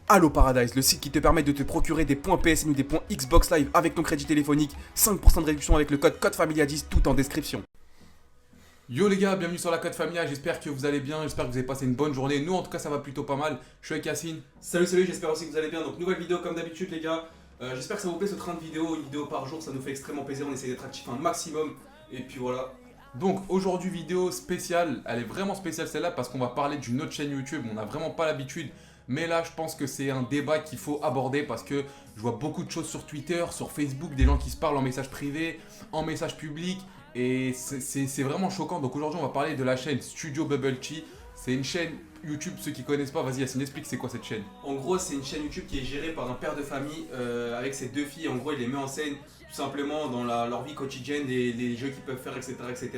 Allo Paradise, le site qui te permet de te procurer des points PSN ou des points Xbox Live avec ton crédit téléphonique, 5% de réduction avec le code CODEFAMILIA10 tout en description. Yo les gars, bienvenue sur la Code Familia, j'espère que vous allez bien, j'espère que vous avez passé une bonne journée. Nous en tout cas ça va plutôt pas mal. Je suis avec Yacine. Salut, j'espère aussi que vous allez bien. Donc nouvelle vidéo comme d'habitude les gars. J'espère que ça vous plaît ce train de vidéo, une vidéo par jour, ça nous fait extrêmement plaisir, on essaie d'être actif un maximum. Et puis voilà. Donc aujourd'hui vidéo spéciale, elle est vraiment spéciale celle-là parce qu'on va parler d'une autre chaîne YouTube, on n'a vraiment pas l'habitude. Mais là je pense que c'est un débat qu'il faut aborder parce que je vois beaucoup de choses sur Twitter, sur Facebook, des gens qui se parlent en message privé, en message public. Et c'est vraiment choquant. Donc aujourd'hui on va parler de la chaîne Studio Bubble Tea. C'est une chaîne YouTube, ceux qui connaissent pas, vas-y Yacine, explique c'est quoi cette chaîne. En gros c'est une chaîne YouTube qui est gérée par un père de famille avec ses deux filles. En gros il les met en scène tout simplement dans leur vie quotidienne, les jeux qu'ils peuvent faire, etc. etc.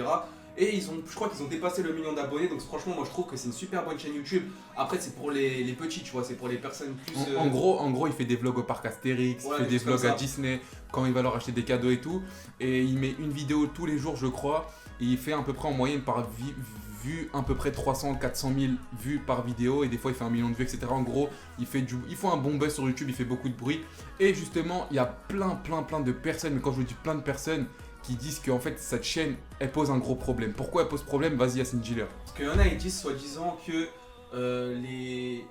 Et je crois qu'ils ont dépassé le million d'abonnés, donc franchement moi je trouve que c'est une super bonne chaîne YouTube. Après c'est pour les petits, tu vois, c'est pour les personnes plus... En gros, il fait des vlogs au parc Astérix, Ouais, il fait des comme vlogs à ça. Disney, quand il va leur acheter des cadeaux et tout. Et il met une vidéo tous les jours je crois, et il fait à peu près en moyenne par vue à peu près 300-400 000 vues par vidéo, et des fois il fait 1 million de vues, etc. En gros, il faut un bon buzz sur YouTube, il fait beaucoup de bruit. Et justement, il y a plein de personnes, mais quand je vous dis plein de personnes, qui disent qu'en fait cette chaîne elle pose un gros problème. Pourquoi elle pose problème? Vas-y Yacine Giller. Parce qu'il y en a, ils disent soi-disant que les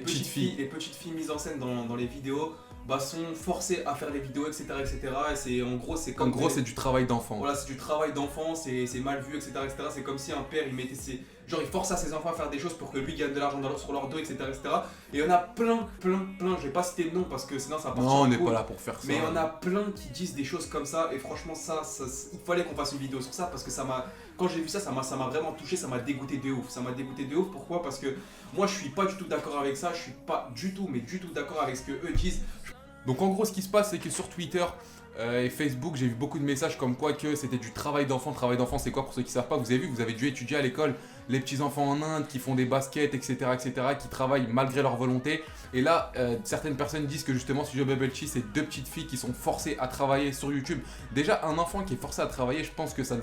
petites filles. les petites filles mises en scène dans les vidéos sont forcées à faire les vidéos, etc. etc. Et en gros, c'est En comme gros, c'est du travail d'enfant. voilà, c'est du travail d'enfant, c'est mal vu, etc. etc. C'est comme si un père, il mettait genre il force à ses enfants à faire des choses pour que lui gagne de l'argent sur leur dos, etc. etc. Et il y en a plein, je vais pas citer le nom parce que sinon ça Non, on n'est beaucoup. pas là pour faire ça. Mais il y en a plein qui disent des choses comme ça, et franchement il fallait qu'on fasse une vidéo sur ça parce que quand j'ai vu ça, ça m'a vraiment touché, ça m'a dégoûté de ouf. Ça m'a dégoûté de ouf, pourquoi? Parce que moi je suis pas du tout d'accord avec ça, je suis pas du tout, mais du tout d'accord avec ce que eux disent. Donc en gros, ce qui se passe, c'est que sur Twitter et Facebook, j'ai vu beaucoup de messages comme quoi que c'était du travail d'enfant. Travail d'enfant, c'est quoi pour ceux qui savent pas? Vous avez vu, vous avez dû étudier à l'école les petits enfants en Inde qui font des baskets, etc., etc., qui travaillent malgré leur volonté. Et là, certaines personnes disent que justement, Studio Bubble Tea, c'est deux petites filles qui sont forcées à travailler sur YouTube. Déjà, un enfant qui est forcé à travailler, je pense que ça se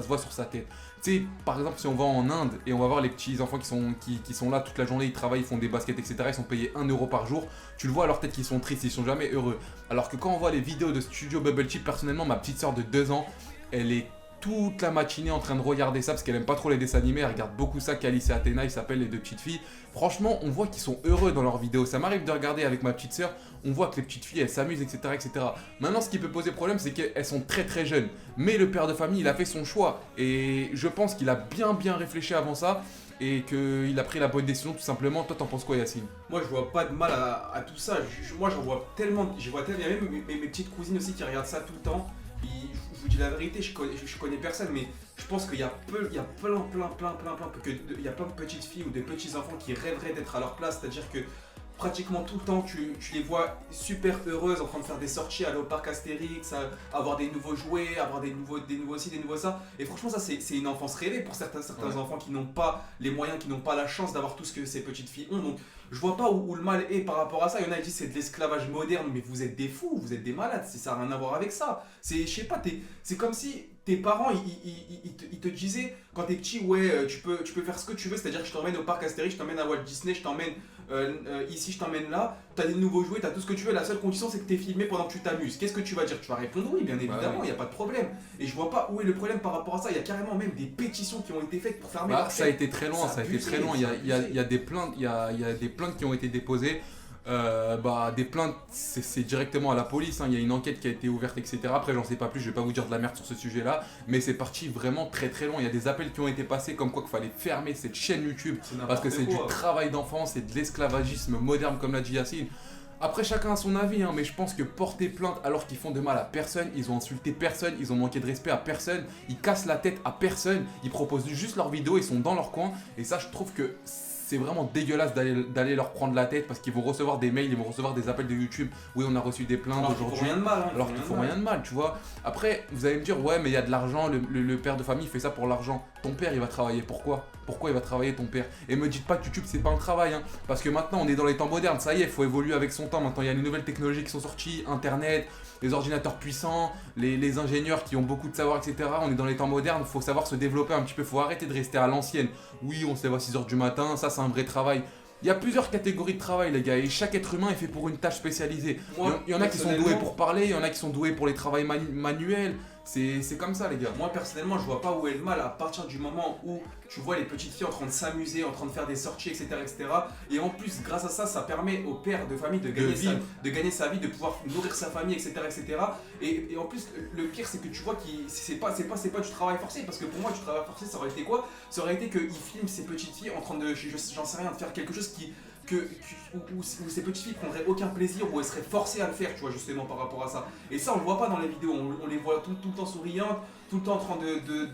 voit sur sa tête. Tu sais, par exemple, si on va en Inde et on va voir les petits enfants qui sont là toute la journée, ils travaillent, ils font des baskets, etc., ils sont payés 1 € par jour, tu le vois à leur tête qu'ils sont tristes, ils sont jamais heureux. Alors que quand on voit les vidéos de Studio Bubble Tea, personnellement, ma petite soeur de 2 ans, elle est toute la matinée en train de regarder ça parce qu'elle aime pas trop les dessins animés, elle regarde beaucoup ça, qu'Alice et Athéna, ils s'appellent les deux petites filles. Franchement, on voit qu'ils sont heureux dans leurs vidéos. Ça m'arrive de regarder avec ma petite soeur, on voit que les petites filles elles s'amusent, etc., etc. Maintenant, ce qui peut poser problème, c'est qu'elles sont très jeunes. Mais le père de famille, il a fait son choix et je pense qu'il a bien réfléchi avant ça et qu'il a pris la bonne décision tout simplement. Toi, t'en penses quoi, Yacine? Moi je vois pas de mal à tout ça, moi j'en vois tellement, il y a même mes petites cousines aussi qui regardent ça tout le temps. Je vous dis la vérité, je connais personne, mais je pense qu'il y a plein il y a plein de petites filles ou de petits enfants qui rêveraient d'être à leur place, c'est-à-dire que pratiquement tout le temps tu les vois super heureuses en train de faire des sorties, aller au parc Astérix, avoir des nouveaux jouets, avoir des nouveaux ci, des nouveaux ça. Et franchement ça c'est une enfance rêvée pour certains Ouais. enfants qui n'ont pas les moyens, qui n'ont pas la chance d'avoir tout ce que ces petites filles ont. Donc je vois pas où le mal est par rapport à ça. Il y en a qui disent c'est de l'esclavage moderne, mais vous êtes des fous, vous êtes des malades, ça n'a rien à voir avec ça. Je sais pas, c'est comme si tes parents ils te disaient quand t'es petit, ouais, tu peux faire ce que tu veux, c'est-à-dire que je t'emmène au parc Astérix, je t'emmène à Walt Disney, je t'emmène ici, je t'emmène là, t'as des nouveaux jouets, t'as tout ce que tu veux, la seule condition c'est que t'es filmé pendant que tu t'amuses. Qu'est-ce que tu vas dire? Tu vas répondre oui, bien évidemment, il n'y a pas de problème. Et je vois pas où est le problème par rapport à ça. Il y a carrément même des pétitions qui ont été faites pour fermer leur Ça a chaîne. été très loin, C'est ça a été abusé, très loin. c'est abusé. Il y a des plaintes, il y a des plaintes qui ont été déposées. Des plaintes, c'est directement à la police, hein. Il y a une enquête qui a été ouverte, etc. Après, j'en sais pas plus, je vais pas vous dire de la merde sur ce sujet-là, mais c'est parti vraiment très loin. Il y a des appels qui ont été passés comme quoi qu'il fallait fermer cette chaîne YouTube parce que c'est du travail d'enfant, c'est de l'esclavagisme moderne, comme l'a dit Yacine. Après, chacun a son avis, hein, mais je pense que porter plainte alors qu'ils font de mal à personne, ils ont insulté personne, ils ont manqué de respect à personne, ils cassent la tête à personne, ils proposent juste leurs vidéos, ils sont dans leur coin, et ça, je trouve que c'est vraiment dégueulasse d'aller leur prendre la tête parce qu'ils vont recevoir des mails, ils vont recevoir des appels de YouTube. Oui, on a reçu des plaintes aujourd'hui. Rien de mal, hein, Alors qu'ils font rien de mal, tu vois. Après, vous allez me dire, ouais, mais il y a de l'argent, le père de famille fait ça pour l'argent. Ton père, il va travailler, pourquoi? Pourquoi il va travailler ton père? Et me dites pas que YouTube, c'est pas un travail, hein. Parce que maintenant, on est dans les temps modernes, ça y est, il faut évoluer avec son temps. Maintenant, il y a les nouvelles technologies qui sont sorties, Internet, les ordinateurs puissants, les ingénieurs qui ont beaucoup de savoir, etc. On est dans les temps modernes, il faut savoir se développer un petit peu, il faut arrêter de rester à l'ancienne. Oui, on se lève à 6 h du matin, ça c'est un vrai travail. Il y a plusieurs catégories de travail, les gars, et chaque être humain est fait pour une tâche spécialisée. Moi, Il y en a qui sont doués personnellement- pour parler, il y en a qui sont doués pour les travails manuels. C'est comme ça, les gars. Moi personnellement, je vois pas où est le mal à partir du moment où tu vois les petites filles en train de s'amuser, en train de faire des sorties, etc., etc. Et en plus, grâce à ça, ça permet au père de famille de gagner, vivre. de gagner sa vie, de pouvoir nourrir sa famille, etc., etc. Et en plus, le pire, c'est que tu vois que c'est pas du travail forcé. Parce que pour moi, du travail forcé, ça aurait été quoi? Ça aurait été qu'il filme ces petites filles en train de, j'en sais rien, de faire quelque chose où ces petites filles prendraient aucun plaisir, où elles seraient forcées à le faire, tu vois, justement par rapport à ça. Et ça, on le voit pas dans les vidéos, on les voit tout le temps souriantes, tout le temps en train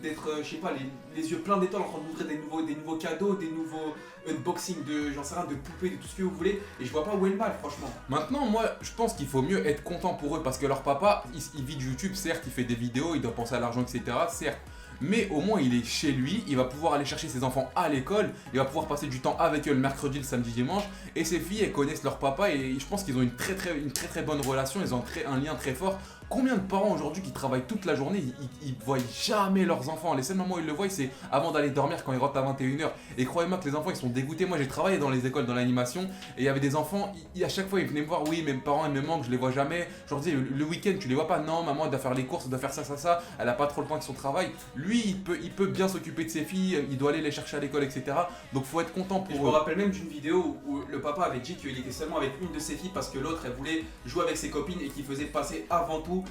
d'être, je sais pas, les yeux pleins d'étoiles, en train d'ouvrir des nouveaux cadeaux, des nouveaux unboxing j'en sais rien, de poupées, de tout ce que vous voulez. Et je vois pas où est le mal, franchement. Maintenant, moi, je pense qu'il faut mieux être content pour eux parce que leur papa, il vit de YouTube, certes, il fait des vidéos, il doit penser à l'argent, etc., certes. Mais au moins, il est chez lui, il va pouvoir aller chercher ses enfants à l'école, il va pouvoir passer du temps avec eux le mercredi, le samedi, dimanche. Et ces filles, elles connaissent leur papa et je pense qu'ils ont une très bonne relation, ils ont un lien très fort. Combien de parents aujourd'hui qui travaillent toute la journée, ils voient jamais leurs enfants. Les seuls moments où ils le voient, c'est avant d'aller dormir quand ils rentrent à 21h. Et croyez-moi que les enfants, ils sont dégoûtés. Moi, j'ai travaillé dans les écoles, dans l'animation, et il y avait des enfants, à chaque fois, ils venaient me voir, oui, mes parents, ils me manquent, je les vois jamais. Je leur disais, le week-end, tu les vois pas? Non, maman, elle doit faire les courses, elle doit faire ça, elle a pas trop le temps de son travail. Lui, il peut bien s'occuper de ses filles, il doit aller les chercher à l'école, etc. Donc, faut être content Et je pour me eux. rappelle même d'une vidéo où le papa avait dit qu'il était seulement avec une de ses filles parce que l'autre, elle voulait jouer avec ses copines et qu'il faisait passer avant tout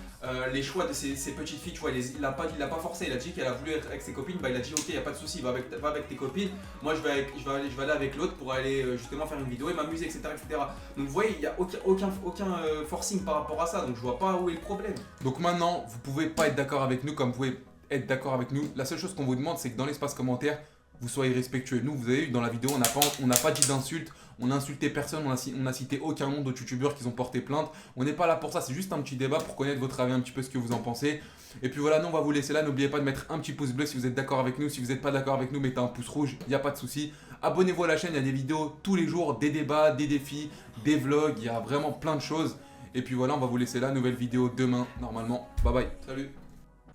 les choix de ses petites filles. Tu vois, il a pas forcé, il a dit qu'elle a voulu être avec ses copines. Bah, il a dit, ok, y a pas de souci, va avec tes copines. Moi, je vais aller avec l'autre pour aller justement faire une vidéo et m'amuser, etc., etc. Donc, vous voyez, il n'y a aucun forcing par rapport à ça. Donc, je vois pas où est le problème. Donc maintenant, vous pouvez pas être d'accord avec nous comme vous pouvez être d'accord avec nous. La seule chose qu'on vous demande, c'est que dans l'espace commentaire, vous soyez respectueux. Nous, vous avez vu dans la vidéo, on n'a pas dit d'insultes, on n'a insulté personne, on a cité aucun nom de youtubeurs qui ont porté plainte. On n'est pas là pour ça, c'est juste un petit débat pour connaître votre avis un petit peu, ce que vous en pensez. Et puis voilà, nous on va vous laisser là. N'oubliez pas de mettre un petit pouce bleu si vous êtes d'accord avec nous. Si vous n'êtes pas d'accord avec nous, mettez un pouce rouge, il n'y a pas de souci. Abonnez-vous à la chaîne, il y a des vidéos tous les jours, des débats, des défis, des vlogs, il y a vraiment plein de choses. Et puis voilà, on va vous laisser là, nouvelle vidéo demain normalement. Bye bye. Salut.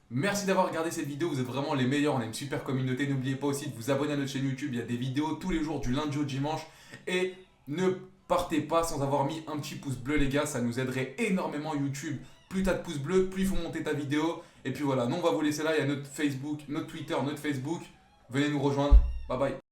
Merci d'avoir regardé cette vidéo, vous êtes vraiment les meilleurs, on a une super communauté. N'oubliez pas aussi de vous abonner à notre chaîne YouTube, il y a des vidéos tous les jours du lundi au dimanche. Et ne partez pas sans avoir mis un petit pouce bleu les gars, ça nous aiderait énormément YouTube. Plus t'as de pouces bleus, plus il faut monter ta vidéo. Et puis voilà, nous on va vous laisser là, il y a notre Facebook, notre Twitter, notre Facebook. Venez nous rejoindre, bye bye.